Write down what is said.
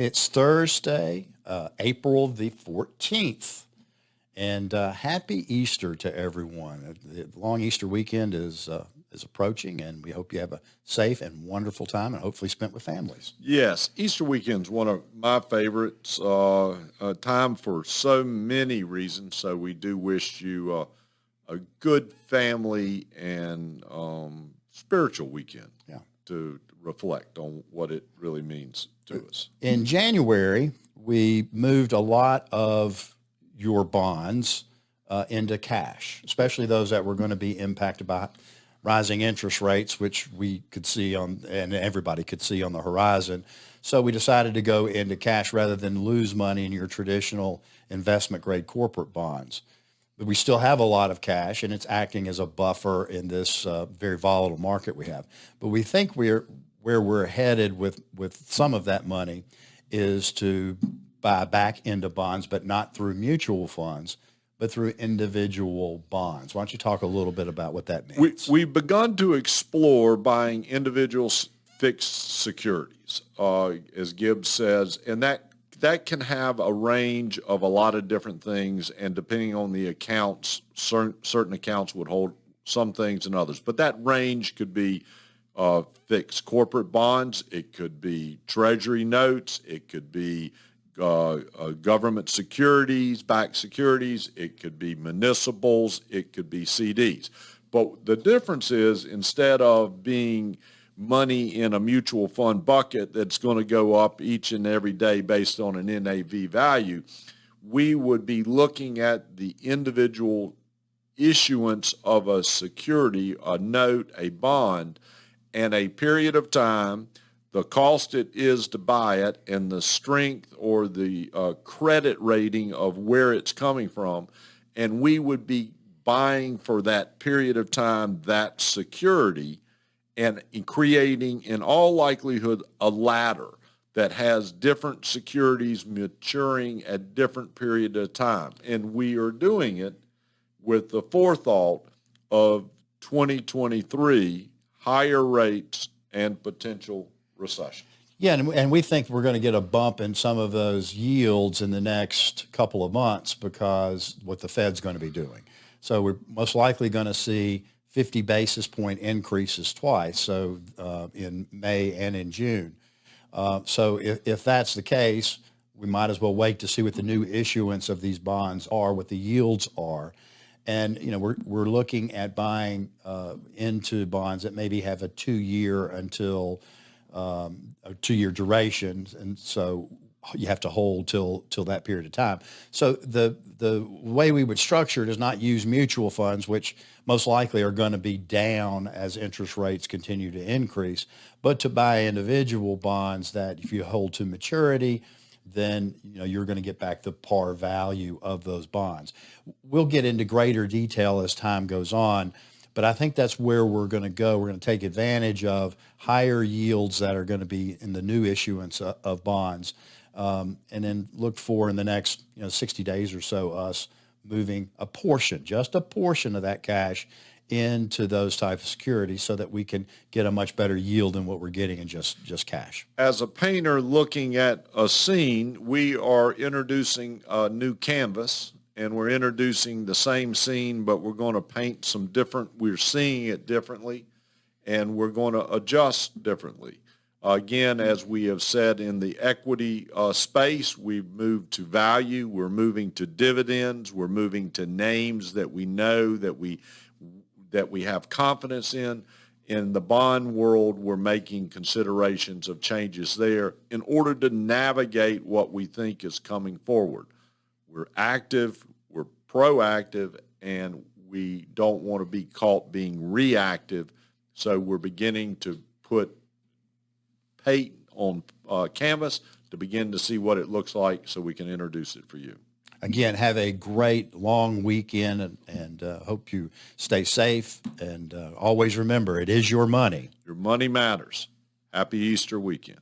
It's Thursday, April the 14th. And happy Easter to everyone. The long Easter weekend is approaching, and we hope you have a safe and wonderful time, and hopefully spent with families. Yes, Easter weekend's one of my favorites. A time for so many reasons. So we do wish you a good family and spiritual weekend. Yeah. To reflect on what it really means to us. In January, we moved a lot of your bonds into cash, especially those that were going to be impacted by rising interest rates, which we could see and everybody could see on the horizon. So we decided to go into cash rather than lose money in your traditional investment grade corporate bonds. But we still have a lot of cash, and it's acting as a buffer in this very volatile market we have. But we think where we're headed with some of that money is to buy back into bonds, but not through mutual funds, but through individual bonds. Why don't you talk a little bit about what that means? We've begun to explore buying individual fixed securities, as Gibbs says, and that can have a range of a lot of different things, and depending on the accounts, certain accounts would hold some things and others. But that range could be fixed corporate bonds, it could be treasury notes, it could be government securities, backed securities, it could be municipals, it could be CDs. But the difference is, instead of being money in a mutual fund bucket that's going to go up each and every day based on an NAV value, we would be looking at the individual issuance of a security, a note, a bond, and a period of time, the cost it is to buy it, and the strength or the credit rating of where it's coming from. And we would be buying for that period of time that security and creating, in all likelihood, a ladder that has different securities maturing at different periods of time. And we are doing it with the forethought of 2023 higher rates and potential recession. Yeah, and we think we're going to get a bump in some of those yields in the next couple of months because what the Fed's going to be doing. So we're most likely going to see 50 basis point increases twice, so in May and in June. So if that's the case, we might as well wait to see what the new issuance of these bonds are, what the yields are. And we're looking at buying into bonds that maybe have a 2-year until a 2-year duration, and so you have to hold till that period of time. So the way we would structure it is not use mutual funds, which most likely are going to be down as interest rates continue to increase, but to buy individual bonds that if you hold to maturity, then you're going to get back the par value of those bonds. We'll get into greater detail as time goes on, but I think that's where we're going to go. We're going to take advantage of higher yields that are going to be in the new issuance of bonds, and then look for in the next 60 days or so us moving just a portion of that cash into those type of securities so that we can get a much better yield than what we're getting in just cash. As a painter looking at a scene, we are introducing a new canvas, and we're introducing the same scene, but we're going to paint we're seeing it differently, and we're going to adjust differently. Again, as we have said in the equity space, we've moved to value, we're moving to dividends, we're moving to names that we know, that we have confidence in. In the bond world, we're making considerations of changes there in order to navigate what we think is coming forward. We're active, we're proactive, and we don't want to be caught being reactive. So we're beginning to put paint on canvas to begin to see what it looks like so we can introduce it for you. Again, have a great long weekend, and hope you stay safe. And always remember, it is your money. Your money matters. Happy Easter weekend.